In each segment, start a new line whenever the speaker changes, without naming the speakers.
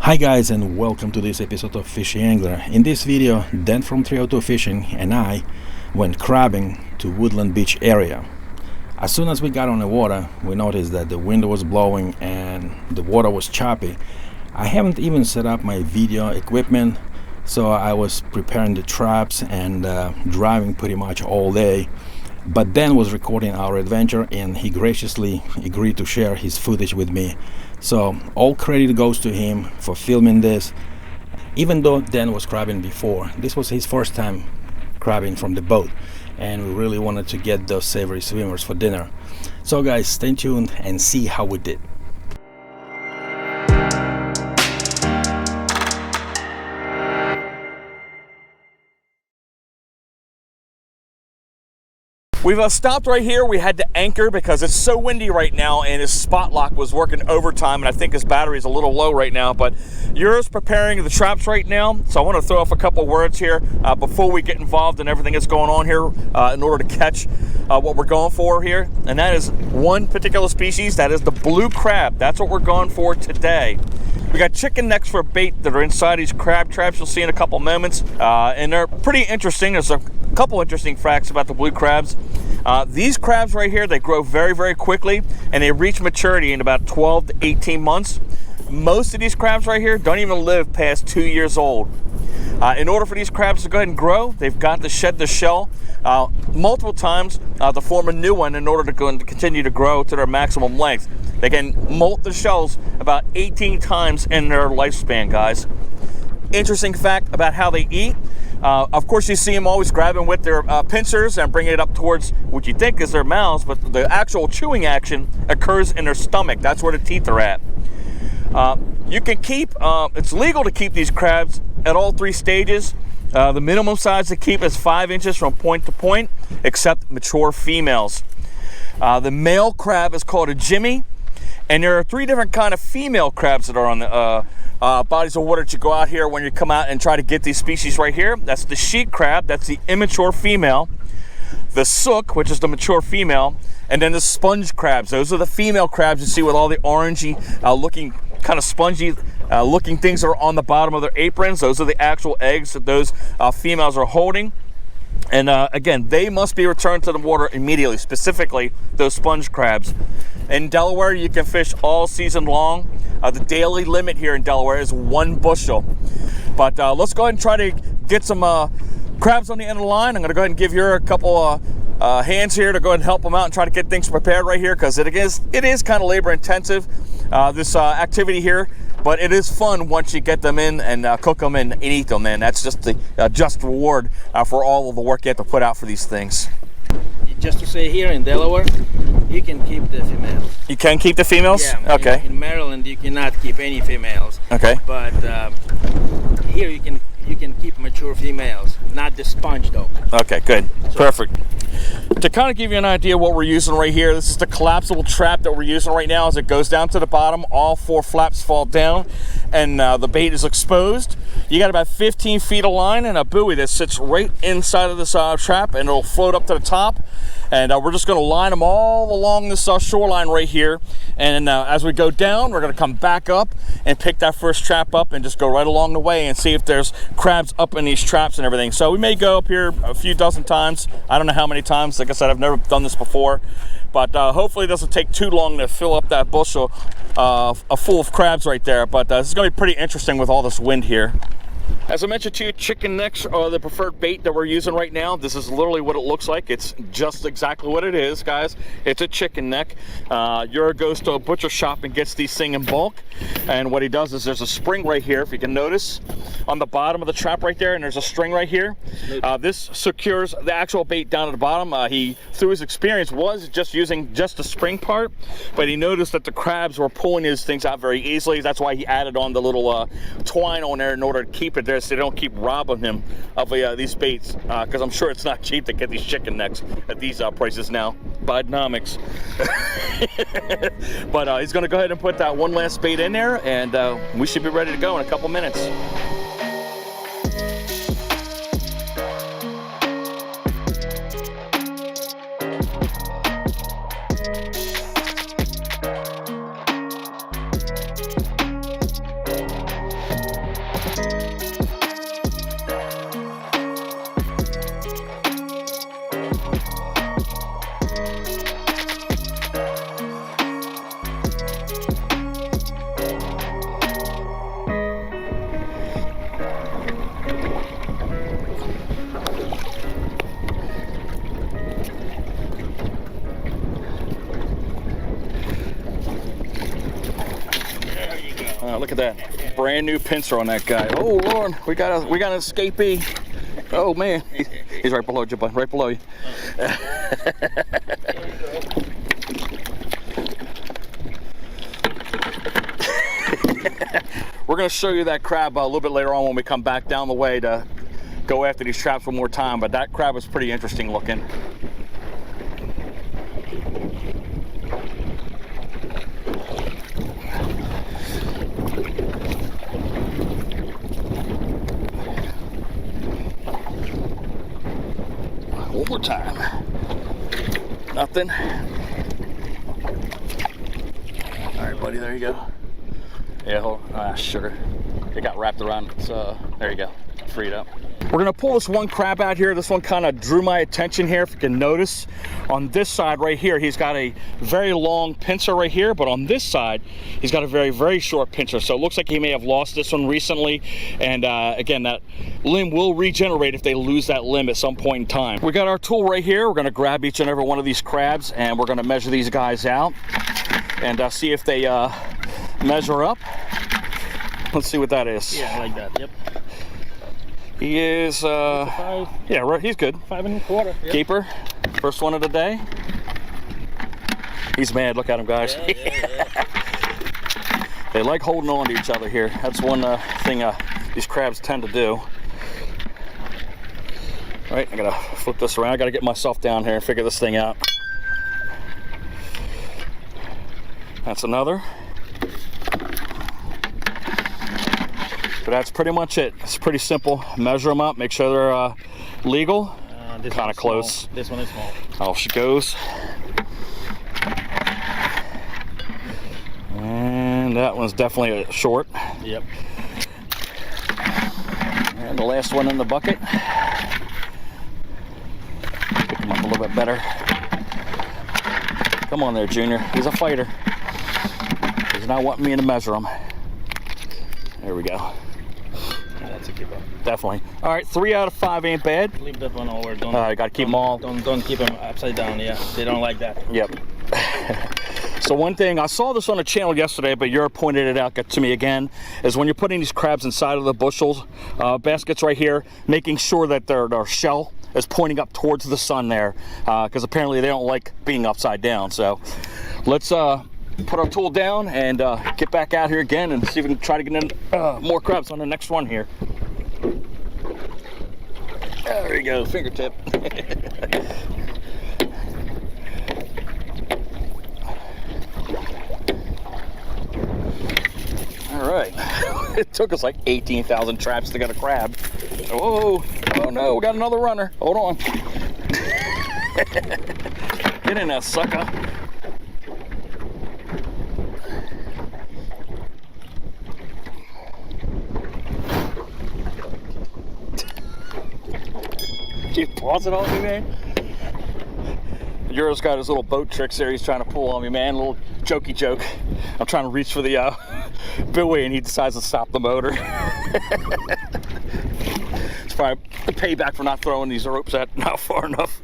Hi guys, and welcome to this episode of Fishy Angler. In this video, Dan from 302 Fishing and I went crabbing to Woodland Beach area. As soon as we got on the water, we noticed that the wind was blowing and the water was choppy. I haven't even set up my video equipment, so I was preparing the traps and driving pretty much all day. But Dan was recording our adventure and he graciously agreed to share his footage with me. So all credit goes to him for filming this. Even though Dan was crabbing before, this was his first time crabbing from the boat, and we really wanted to get those savory swimmers for dinner. So guys, stay tuned and see how we did.
We've stopped right here. We had to anchor because it's so windy right now, and his spot lock was working overtime, and I think his battery is a little low right now. But Yura's preparing the traps right now, so I want to throw off a couple of words here before we get involved in everything that's going on here in order to catch what we're going for here, and that is one particular species. That is the blue crab. That's what we're going for today. We got chicken necks for bait that are inside these crab traps. You'll see in a couple moments, and they're pretty interesting. There's a couple interesting facts about the blue crabs. These crabs right here, they grow very, very quickly, and they reach maturity in about 12 to 18 months. Most of these crabs right here don't even live past 2 years old. In order for these crabs to go ahead and grow, they've got to shed the shell multiple times to form a new one in order to go and continue to grow to their maximum length. They can molt the shells about 18 times in their lifespan, guys. Interesting fact about how they eat. Of course, you see them always grabbing with their pincers and bringing it up towards what you think is their mouths, but the actual chewing action occurs in their stomach. That's where the teeth are at. You can keep, it's legal to keep these crabs at all three stages. The minimum size to keep is 5 inches from point to point, except mature females. The male crab is called a jimmy, and there are 3 different kind of female crabs that are on the bodies of water that you go out here when you come out and try to get these species right here. That's the sheet crab, that's the immature female. The sook, which is the mature female, and then the sponge crabs. Those are the female crabs you see with all the orangey looking, kind of spongy looking things that are on the bottom of their aprons. Those are the actual eggs that those females are holding. And again, they must be returned to the water immediately, specifically those sponge crabs. In Delaware, you can fish all season long. The daily limit here in Delaware is 1 bushel. But let's go ahead and try to get some crabs on the end of the line. I'm going to go ahead and give you a couple hands here to go ahead and help them out and try to get things prepared right here, because it is kind of labor intensive, this activity here. But it is fun once you get them in and cook them and eat them, and that's just the just reward for all of the work you have to put out for these things.
Just to say, here in Delaware, you can keep the females.
You can keep the females?
Yeah.
Okay.
In Maryland, you cannot keep any females.
Okay.
But here you can keep mature females, not the sponge though.
Okay, good. Perfect. To kind of give you an idea what we're using right here, this is the collapsible trap that we're using right now. As it goes down to the bottom, all 4 flaps fall down and the bait is exposed. You got about 15 feet of line and a buoy that sits right inside of this trap, and it'll float up to the top. And we're just going to line them all along this shoreline right here. And as we go down, we're going to come back up and pick that first trap up and just go right along the way and see if there's crabs up in these traps and everything. So we may go up here a few dozen times. I don't know how many times. Like I said, I've never done this before. But hopefully it doesn't take too long to fill up that bushel full of crabs right there. But this is going to be pretty interesting with all this wind here. As I mentioned to you, chicken necks are the preferred bait that we're using right now. This is literally what it looks like. It's just exactly what it is, guys. It's a chicken neck. Yura goes to a butcher shop and gets these things in bulk. And what he does is there's a spring right here, if you can notice, on the bottom of the trap right there, and there's a string right here. This secures the actual bait down at the bottom. He, through his experience, was just using just the spring part, but he noticed that the crabs were pulling his things out very easily. That's why he added on the little twine on there in order to keep it there so they don't keep robbing him of these baits, because I'm sure it's not cheap to get these chicken necks at these prices now. Bidenomics. But he's going to go ahead and put that one last bait in there, and we should be ready to go in a couple minutes. at that brand new pincer on that guy. Oh Lord, we got an escapee. Oh man, he's right below you, bud. Right below you. We're going to show you that crab a little bit later on when we come back down the way to go after these traps one more time, but that crab is pretty interesting looking. One more time. Nothing. All right, buddy, there you go. Yeah, hold on. Sugar. It got wrapped around. So there you go. Freed up. We're gonna pull this one crab out here. This one kind of drew my attention here. If you can notice, on this side right here, he's got a very long pincer right here, but on this side, he's got a very, very short pincer. So it looks like he may have lost this one recently. And again, that limb will regenerate if they lose that limb at some point in time. We got our tool right here. We're gonna grab each and every one of these crabs, and we're gonna measure these guys out and see if they measure up. Let's see what that is.
Yeah, like that. Yep.
He is, yeah, right. He's good.
5 1/4. Yep.
Keeper, first one of the day. He's mad. Look at him, guys.
Yeah.
They like holding on to each other here. That's one thing these crabs tend to do. All right, I gotta flip this around. I gotta get myself down here and figure this thing out. That's another. But that's pretty much it. It's pretty simple. Measure them up, make sure they're legal.
This
kind of close.
Small. This one is small.
Off she goes. And that one's definitely a short.
Yep.
And the last one in the bucket. Pick him up a little bit better. Come on there, Junior. He's a fighter. He's not wanting me to measure him. There we go.
That's a keeper.
Definitely. All right, 3 out of 5 ain't bad.
Leave that one over. Don't.
I gotta keep them all.
Don't keep them upside down. Yeah, they don't like that.
Yep. So one thing, I saw this on the channel yesterday, but Europe pointed it out to me again, is when you're putting these crabs inside of the bushels, baskets right here, making sure that their shell is pointing up towards the sun there, because apparently they don't like being upside down. So let's put our tool down and get back out here again and see if we can try to get in more crabs on the next one here. There you go, fingertip. All right, it took us like 18,000 traps to get a crab. Oh no, we got another runner. Hold on. Get in there, sucker. Did you pause it on me, man? Euro's got his little boat tricks there he's trying to pull on me, man. A little jokey joke. I'm trying to reach for the buoy and he decides to stop the motor. It's probably the payback for not throwing these ropes not far enough.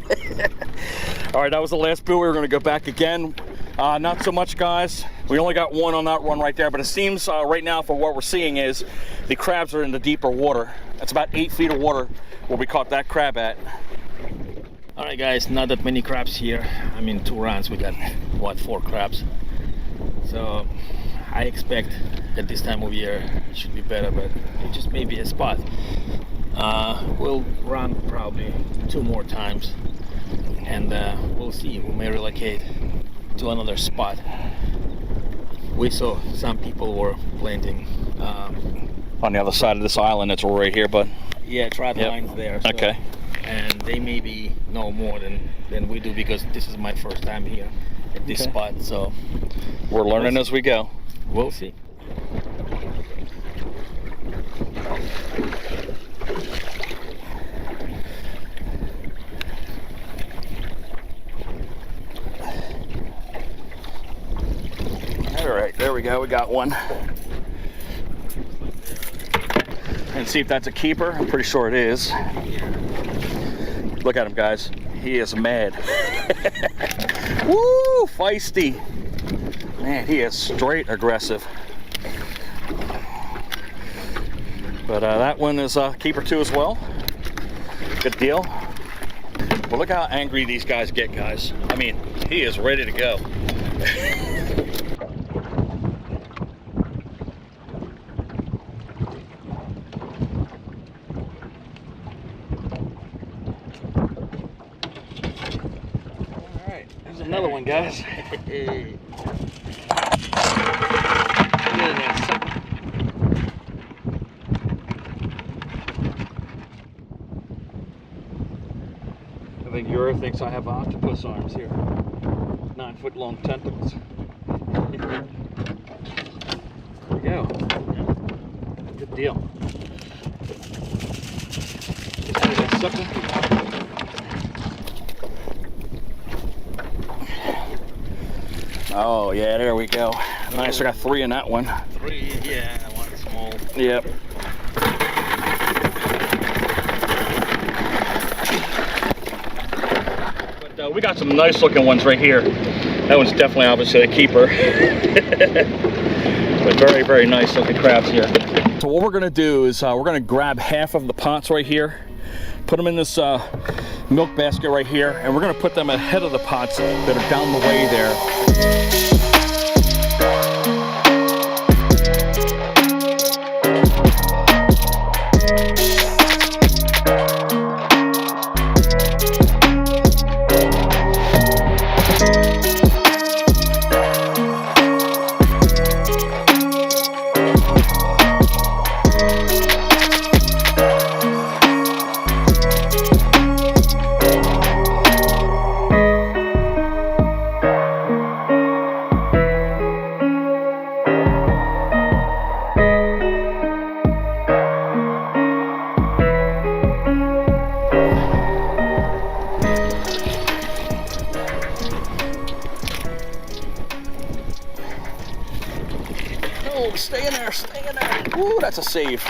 All right, that was the last buoy. We're gonna go back again. Not so much, guys. We only got one on that one right there, but it seems right now for what we're seeing is the crabs are in the deeper water. That's about 8 feet of water where we caught that crab at.
All right, guys. Not that many crabs here. I mean, 2 runs. We got what, 4 crabs. So I expect at this time of year it should be better, but it just may be a spot. We'll run probably 2 more times, and we'll see. We may relocate to another spot. We saw some people were planting
on the other side of this island. It's right here, but
yeah, trap lines there. So,
okay.
And they maybe know more than we do, because this is my first time here at this spot. So
we're learning as we go.
We'll see.
All right, there we go. We got one. And see if that's a keeper. I'm pretty sure it is. Look at him, guys. He is mad. Woo, feisty. Man, he is straight aggressive. But that one is keeper 2 as well. Good deal. Well, look how angry these guys get, guys. I mean, he is ready to go. All right, there's another one, guys. I think Yura thinks I have octopus arms here. 9-foot long tentacles. There we go. Good deal. Get out of that sucker. Oh yeah, there we go. Nice, I got 3 in that one.
3, yeah, one small.
Yep. We got some nice looking ones right here. That one's definitely obviously a keeper. But very, very nice looking crabs here. So what we're gonna do is we're gonna grab half of the pots right here, put them in this milk basket right here, and we're gonna put them ahead of the pots that are down the way there. Oh, stay in there, stay in there. Ooh, that's a save.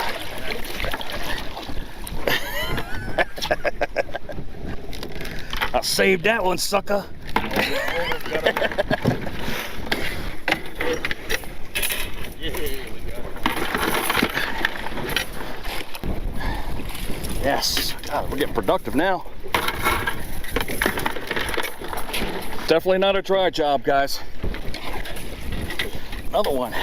I saved that one, sucker. Yes, God, we're getting productive now. Definitely not a dry job, guys. Another one.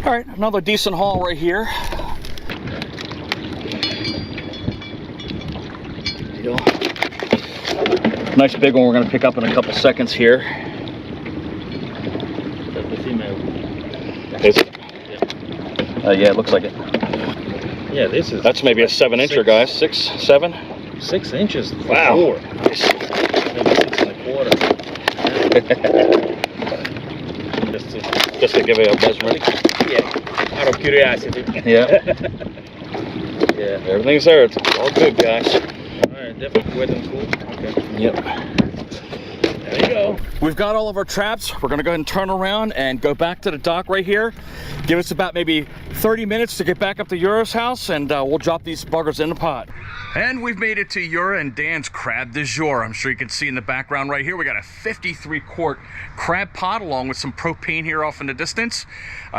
All right, another decent haul right here. Nice big one we're going to pick up in a couple seconds here.
That's the female.
Is it?
Yeah.
Yeah, it looks like it.
Yeah,
That's maybe a 7-incher, guys. 6, 7?
6 inches.
Wow.
Nice. Maybe 6 1/4.
Just to give you a measurement.
Yeah. Out of curiosity.
Yeah.
Yeah.
Everything's there. It's all good, guys.
Alright, definitely wet and cool. Okay.
Yep.
There you go.
We've got all of our traps. We're gonna go ahead and turn around and go back to the dock right here. Give us about maybe 30 minutes to get back up to Yura's house, and we'll drop these buggers in the pot. And we've made it to Yura and Dan's crab du jour. I'm sure you can see in the background right here, we got a 53-quart crab pot along with some propane here off in the distance.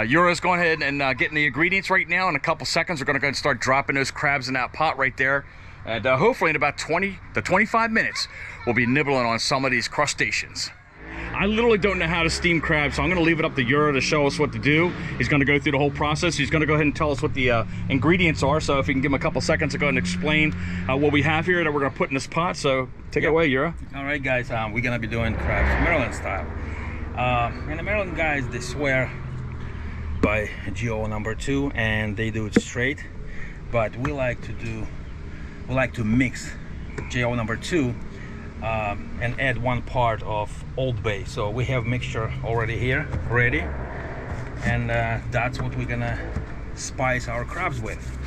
Yura's going ahead and getting the ingredients right now. In a couple seconds, we're gonna go ahead and start dropping those crabs in that pot right there. And hopefully in about 20 to 25 minutes, we'll be nibbling on some of these crustaceans. I literally don't know how to steam crabs, so I'm going to leave it up to Yura to show us what to do. He's going to go through the whole process. He's going to go ahead and tell us what the ingredients are. So if you can give him a couple seconds to go ahead and explain what we have here that we're going to put in this pot. So take it away, Yura.
All right, guys, we're going to be doing crabs Maryland style. And the Maryland guys, they swear by GO number 2, and they do it straight. But we like to mix GO number 2 and add 1 part of Old Bay. So we have mixture already here, ready, and that's what we're gonna spice our crabs with.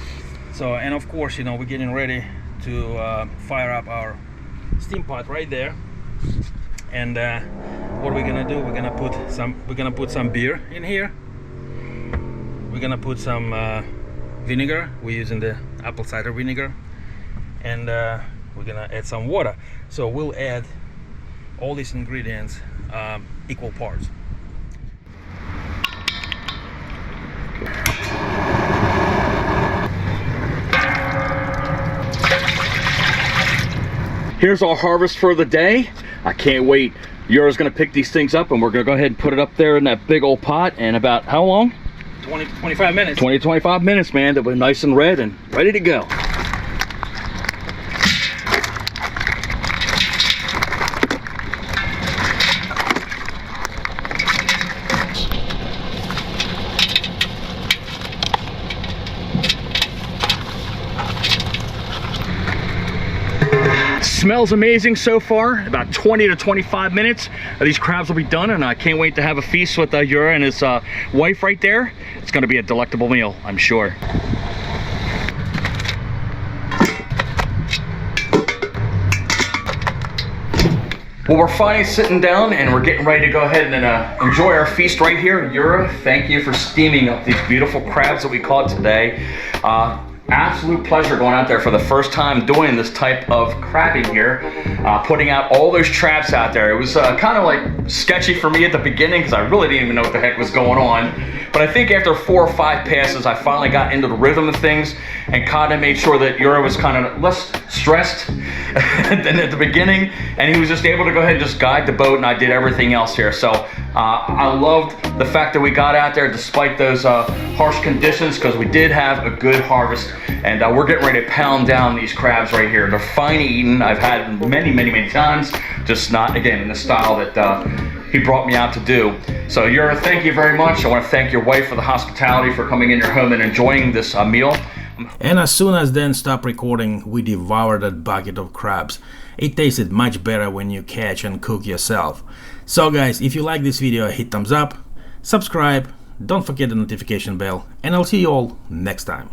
So, and of course, you know, we're getting ready to fire up our steam pot right there. And what we're gonna do, we're gonna put some beer in here. We're gonna put some vinegar. We're using the apple cider vinegar, and we're gonna add some water. So we'll add all these ingredients equal parts.
Here's our harvest for the day. I can't wait. Yura's gonna pick these things up and we're gonna go ahead and put it up there in that big old pot. And about how long?
20 to 25 minutes.
20 to 25 minutes, man. They'll be nice and red and ready to go. Smells amazing so far. About 20 to 25 minutes, these crabs will be done, and I can't wait to have a feast with Yura and his wife right there. It's going to be a delectable meal, I'm sure. Well, we're finally sitting down and we're getting ready to go ahead and enjoy our feast right here. Yura, thank you for steaming up these beautiful crabs that we caught today. Absolute pleasure going out there for the first time doing this type of crabbing here, putting out all those traps out there. It was kind of like sketchy for me at the beginning because I really didn't even know what the heck was going on. But I think after 4 or 5 passes, I finally got into the rhythm of things and kind of made sure that Yura was kind of less stressed than at the beginning, and he was just able to go ahead and just guide the boat, and I did everything else here. So I loved the fact that we got out there despite those harsh conditions, because we did have a good harvest, and we're getting ready to pound down these crabs right here. They're fine eating. I've had many times, just not, again, in the style that he brought me out to do. So Yura, thank you very much. I want to thank your wife for the hospitality, for coming in your home and enjoying this meal.
And as soon as Dan stopped recording, we devoured that bucket of crabs. It tasted much better when you catch and cook yourself. So guys, if you like this video, hit thumbs up, subscribe, don't forget the notification bell, and I'll see you all next time.